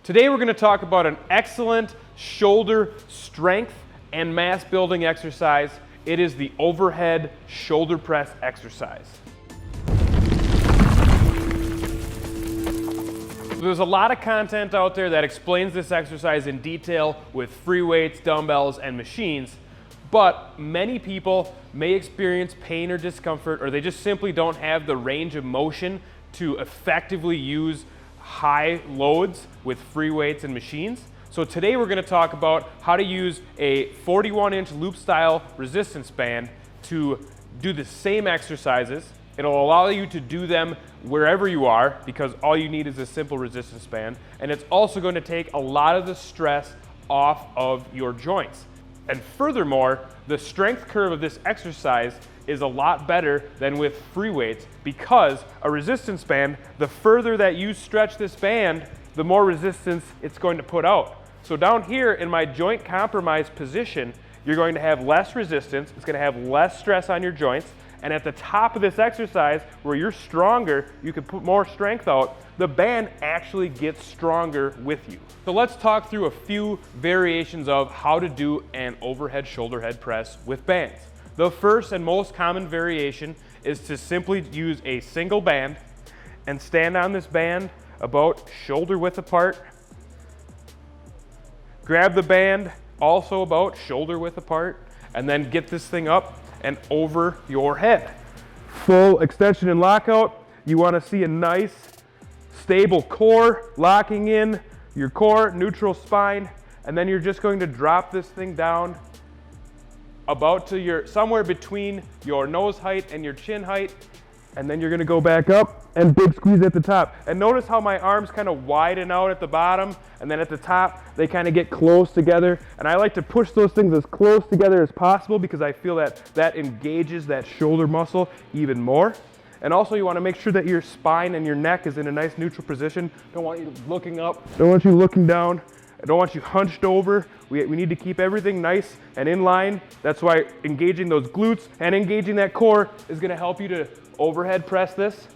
Today we're going to talk about an excellent shoulder strength and mass building exercise. It is the overhead shoulder press exercise. There's a lot of content out there that explains this exercise in detail with free weights, dumbbells, and machines, but many people may experience pain or discomfort, or they just simply don't have the range of motion to effectively use high loads with free weights and machines. So today we're going to talk about how to use a 41-inch loop style resistance band to do the same exercises. It'll allow you to do them wherever you are because all you need is a simple resistance band, and it's also going to take a lot of the stress off of your joints. And furthermore, the strength curve of this exercise is a lot better than with free weights because a resistance band, the further that you stretch this band, the more resistance it's going to put out. So down here in my joint compromised position, you're going to have less resistance, it's going to have less stress on your joints, and at the top of this exercise, where you're stronger, you can put more strength out, the band actually gets stronger with you. So let's talk through a few variations of how to do an overhead shoulder head press with bands. The first and most common variation is to simply use a single band and stand on this band about shoulder width apart. Grab the band also about shoulder width apart, and then get this thing up and over your head. Full extension and lockout. You want to see a nice stable core locking in your core, neutral spine, and then you're just going to drop this thing down about to somewhere between your nose height and your chin height, and then you're going to go back up and big squeeze at the top. And notice how my arms kind of widen out at the bottom, and then at the top they kind of get close together, and I like to push those things as close together as possible because I feel that that engages that shoulder muscle even more. And also you want to make sure that your spine and your neck is in a nice neutral position. Don't want you looking up, don't want you looking down, I don't want you hunched over. We need to keep everything nice and in line. That's why engaging those glutes and engaging that core is going to help you to overhead press this.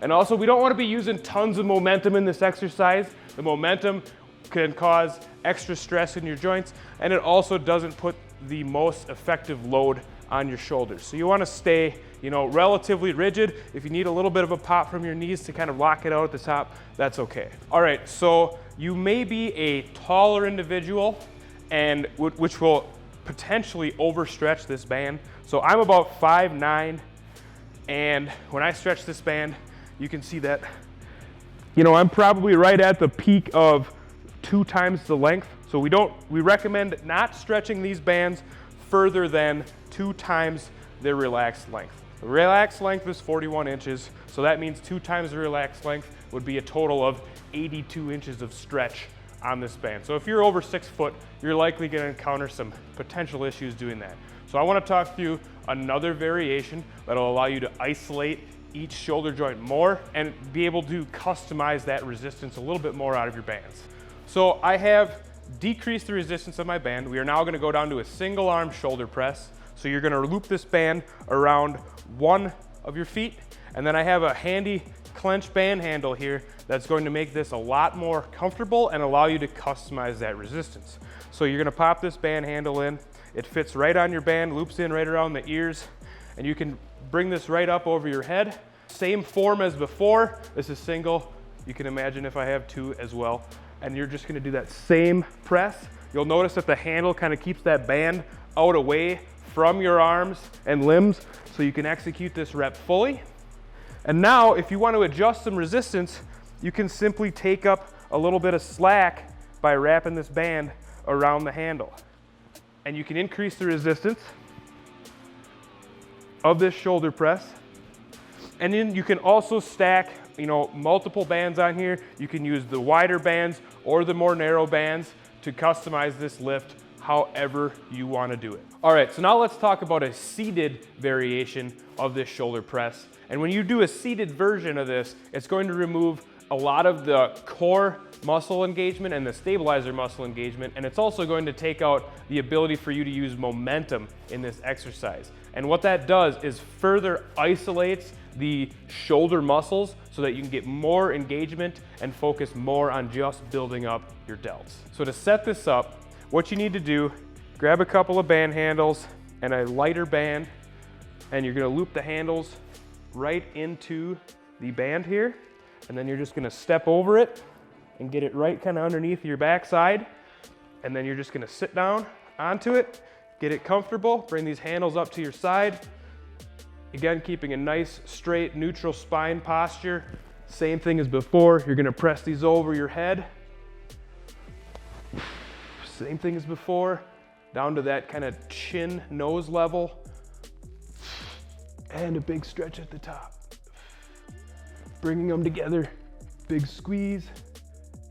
And also, we don't want to be using tons of momentum in this exercise. The momentum can cause extra stress in your joints, and it also doesn't put the most effective load on your shoulders. So you want to stay, relatively rigid. If you need a little bit of a pop from your knees to kind of lock it out at the top, that's okay. All right, so you may be a taller individual, and which will potentially overstretch this band. So I'm about 5'9", and when I stretch this band, you can see that, I'm probably right at the peak of 2 times the length. So we recommend not stretching these bands further than 2 times their relaxed length. The relaxed length is 41 inches, so that means 2 times the relaxed length would be a total of 82 inches of stretch on this band. So if you're over 6 foot, you're likely going to encounter some potential issues doing that. So I want to talk through another variation that'll allow you to isolate each shoulder joint more and be able to customize that resistance a little bit more out of your bands. So I have decreased the resistance of my band. We are now going to go down to a single arm shoulder press. So you're going to loop this band around one of your feet, and then I have a handy clench band handle here that's going to make this a lot more comfortable and allow you to customize that resistance. So you're going to pop this band handle in. It fits right on your band, loops in right around the ears, and you can bring this right up over your head. Same form as before. This is single. You can imagine if I have 2 as well. And you're just going to do that same press. You'll notice that the handle kind of keeps that band out away from your arms and limbs so you can execute this rep fully. And now if you want to adjust some resistance, you can simply take up a little bit of slack by wrapping this band around the handle. And you can increase the resistance of this shoulder press. And then you can also stack, multiple bands on here. You can use the wider bands or the more narrow bands to customize this lift however you want to do it. All right, so now let's talk about a seated variation of this shoulder press. And when you do a seated version of this, it's going to remove a lot of the core muscle engagement and the stabilizer muscle engagement, and it's also going to take out the ability for you to use momentum in this exercise. And what that does is further isolates the shoulder muscles so that you can get more engagement and focus more on just building up your delts. So to set this up, what you need to do, grab a couple of band handles and a lighter band, and you're gonna loop the handles right into the band here, and then you're just gonna step over it and get it right kind of underneath your backside, and then you're just gonna sit down onto it, get it comfortable, bring these handles up to your side. Again, keeping a nice, straight, neutral spine posture. Same thing as before, you're gonna press these over your head. Same thing as before, down to that kind of chin, nose level. And a big stretch at the top. Bringing them together, big squeeze,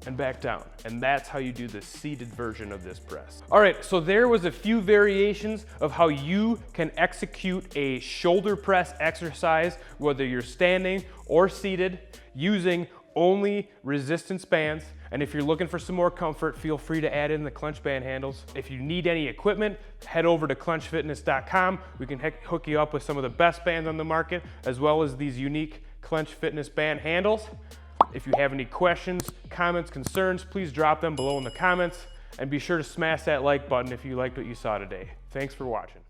and back down. And that's how you do the seated version of this press. All right, so there was a few variations of how you can execute a shoulder press exercise, whether you're standing or seated, using only resistance bands. And if you're looking for some more comfort, feel free to add in the clench band handles. If you need any equipment, head over to clenchfitness.com. We can hook you up with some of the best bands on the market, as well as these unique Clench Fitness band handles. If you have any questions, comments, concerns, please drop them below in the comments, and be sure to smash that like button if you liked what you saw today. Thanks for watching.